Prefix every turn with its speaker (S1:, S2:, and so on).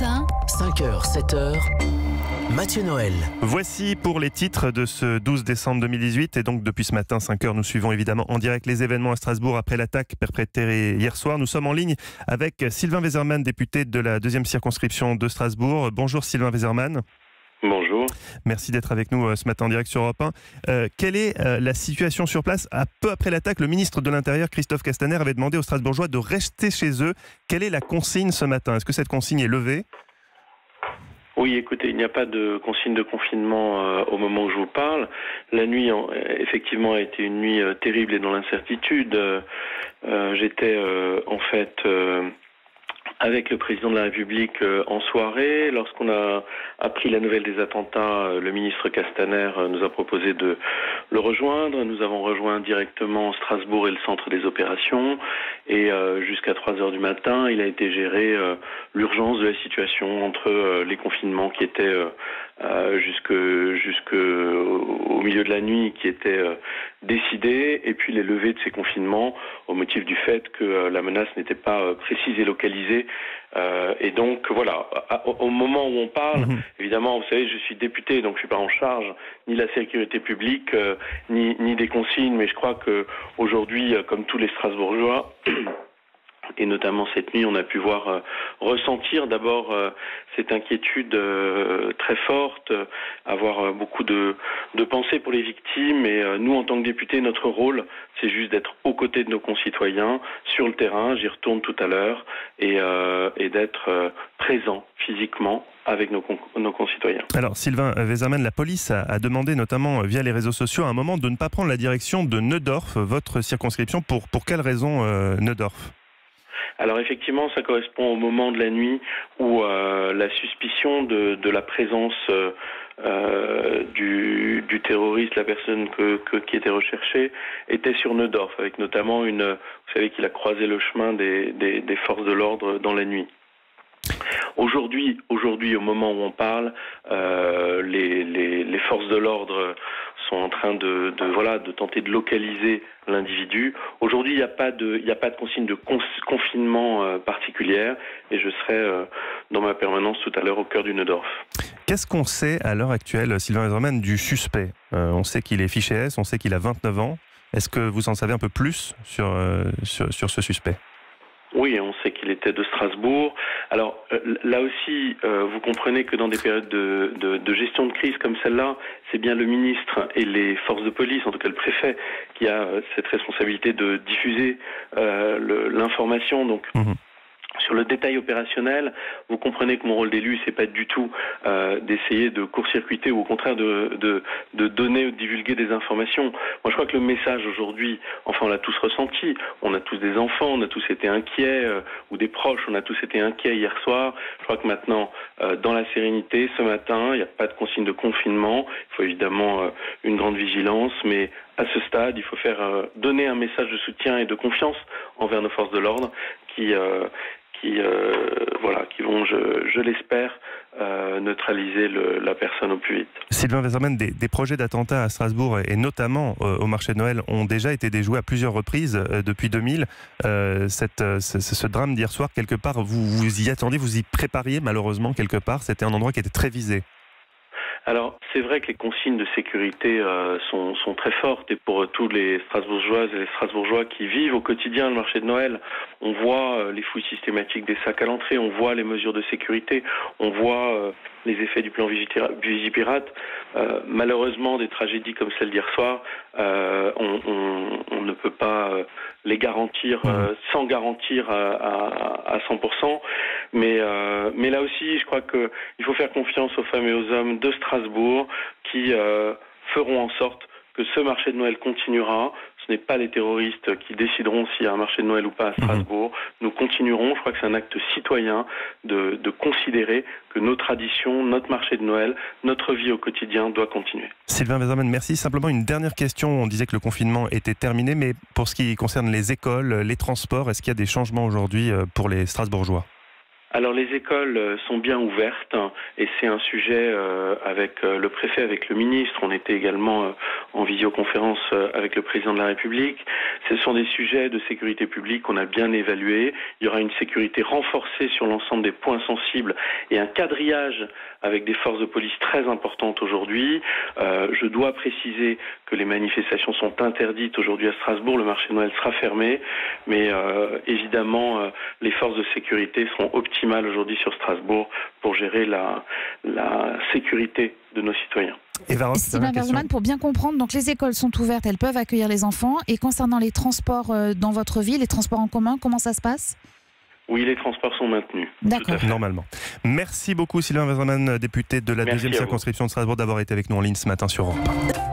S1: Europe 1.
S2: 5h, 7h, Mathieu Noël.
S3: Voici pour les titres de ce 12 décembre 2018. Et donc depuis ce matin, 5h, nous suivons évidemment en direct les événements à Strasbourg après l'attaque perpétrée hier soir. Nous sommes en ligne avec Sylvain Wesermann, député de la 2e circonscription de Strasbourg. Bonjour Sylvain Wesermann.
S4: Bonjour.
S3: Merci d'être avec nous ce matin en direct sur Europe 1. Quelle est la situation sur place? Peu après l'attaque, le ministre de l'Intérieur, Christophe Castaner, avait demandé aux Strasbourgeois de rester chez eux. Quelle est la consigne ce matin? Est-ce que cette consigne est levée?
S4: Oui, écoutez, il n'y a pas de consigne de confinement au moment où je vous parle. La nuit, effectivement, a été une nuit terrible et dans l'incertitude. J'étais en fait avec le président de la République en soirée. Lorsqu'on a appris la nouvelle des attentats, le ministre Castaner nous a proposé de le rejoindre. Nous avons rejoint directement Strasbourg et le centre des opérations. Et jusqu'à 3h du matin, il a été géré l'urgence de la situation entre les confinements qui étaient jusqu'au milieu de la nuit qui étaient décidés, et puis les levées de ces confinements au motif du fait que la menace n'était pas précise et localisée. Et donc voilà, au moment où on parle, évidemment, vous savez, je suis député, donc je suis pas en charge ni de la sécurité publique, ni des consignes, mais je crois que aujourd'hui, comme tous les Strasbourgeois, et notamment cette nuit, on a pu ressentir d'abord cette inquiétude très forte, avoir beaucoup de pensées pour les victimes. Et nous, en tant que députés, notre rôle, c'est juste d'être aux côtés de nos concitoyens sur le terrain. J'y retourne tout à l'heure, et d'être présent physiquement avec nos concitoyens.
S3: Alors Sylvain Wesermann, la police a demandé notamment via les réseaux sociaux à un moment de ne pas prendre la direction de Neudorf, votre circonscription. Pour quelle raison Neudorf?
S4: Alors effectivement, ça correspond au moment de la nuit où la suspicion de la présence du terroriste, la personne qui était recherchée, était sur Neudorf, avec notamment vous savez qu'il a croisé le chemin des forces de l'ordre dans la nuit. Aujourd'hui, au moment où on parle, les forces de l'ordre sont en train de tenter de localiser l'individu. Aujourd'hui, il n'y a pas de consigne de confinement particulière, et je serai dans ma permanence tout à l'heure au cœur du Neudorf.
S3: Qu'est-ce qu'on sait à l'heure actuelle, Sylvain Wesermann, du suspect? On sait qu'il est fiché S, on sait qu'il a 29 ans. Est-ce que vous en savez un peu plus sur ce suspect?
S4: Oui, on sait qu'il était de Strasbourg. Alors là aussi, vous comprenez que dans des périodes de gestion de crise comme celle-là, c'est bien le ministre et les forces de police, en tout cas le préfet, qui a cette responsabilité de diffuser l'information. Donc, sur le détail opérationnel, vous comprenez que mon rôle d'élu, c'est pas du tout d'essayer de court-circuiter ou au contraire de donner ou de divulguer des informations. Moi, je crois que le message aujourd'hui, enfin, on l'a tous ressenti. On a tous des enfants, on a tous été inquiets, ou des proches, on a tous été inquiets hier soir. Je crois que maintenant, dans la sérénité, ce matin, il n'y a pas de consigne de confinement. Il faut évidemment une grande vigilance, mais à ce stade, il faut donner un message de soutien et de confiance envers nos forces de l'ordre qui vont, je l'espère, neutraliser la personne au plus vite.
S3: Sylvain Wesermann, des projets d'attentats à Strasbourg et notamment au marché de Noël ont déjà été déjoués à plusieurs reprises depuis 2000. Ce drame d'hier soir, quelque part, vous y attendiez, vous y prépariez malheureusement quelque part. C'était un endroit qui était très visé.
S4: Alors, c'est vrai que les consignes de sécurité sont très fortes, et pour tous les Strasbourgeoises et les Strasbourgeois qui vivent au quotidien le marché de Noël, on voit les fouilles systématiques des sacs à l'entrée, on voit les mesures de sécurité, on voit les effets du plan Vigipirate. Malheureusement, des tragédies comme celle d'hier soir, on ne peut pas les garantir sans garantir à 100%. Mais là aussi, je crois qu'il faut faire confiance aux femmes et aux hommes de Strasbourg qui feront en sorte que ce marché de Noël continuera. Ce n'est pas les terroristes qui décideront s'il y a un marché de Noël ou pas à Strasbourg. Nous continuerons. Je crois que c'est un acte citoyen de considérer que nos traditions, notre marché de Noël, notre vie au quotidien doit continuer.
S3: Sylvain Wesermann, merci. Simplement une dernière question. On disait que le confinement était terminé, mais pour ce qui concerne les écoles, les transports, est-ce qu'il y a des changements aujourd'hui pour les Strasbourgeois?
S4: Alors les écoles sont bien ouvertes et c'est un sujet avec le préfet, avec le ministre. On était également en visioconférence avec le président de la République. Ce sont des sujets de sécurité publique qu'on a bien évalués. Il y aura une sécurité renforcée sur l'ensemble des points sensibles et un quadrillage avec des forces de police très importantes aujourd'hui. Je dois préciser que les manifestations sont interdites aujourd'hui à Strasbourg. Le marché de Noël sera fermé, mais évidemment les forces de sécurité seront optimales aujourd'hui sur Strasbourg pour gérer la sécurité de nos citoyens.
S1: Sylvain Verzeman, pour bien comprendre, donc les écoles sont ouvertes, elles peuvent accueillir les enfants. Et concernant les transports dans votre ville, les transports en commun, comment ça se passe ?
S4: Oui, les transports sont maintenus.
S1: D'accord.
S3: Normalement. Merci beaucoup Sylvain Verzeman, député de la 2e circonscription de Strasbourg, d'avoir été avec nous en ligne ce matin sur Europe 1.